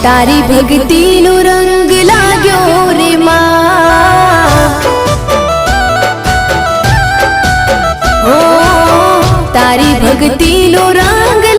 तारी भक्ति नो रंग लाग्यो रे मां। ओ तारी भक्ति नो रंग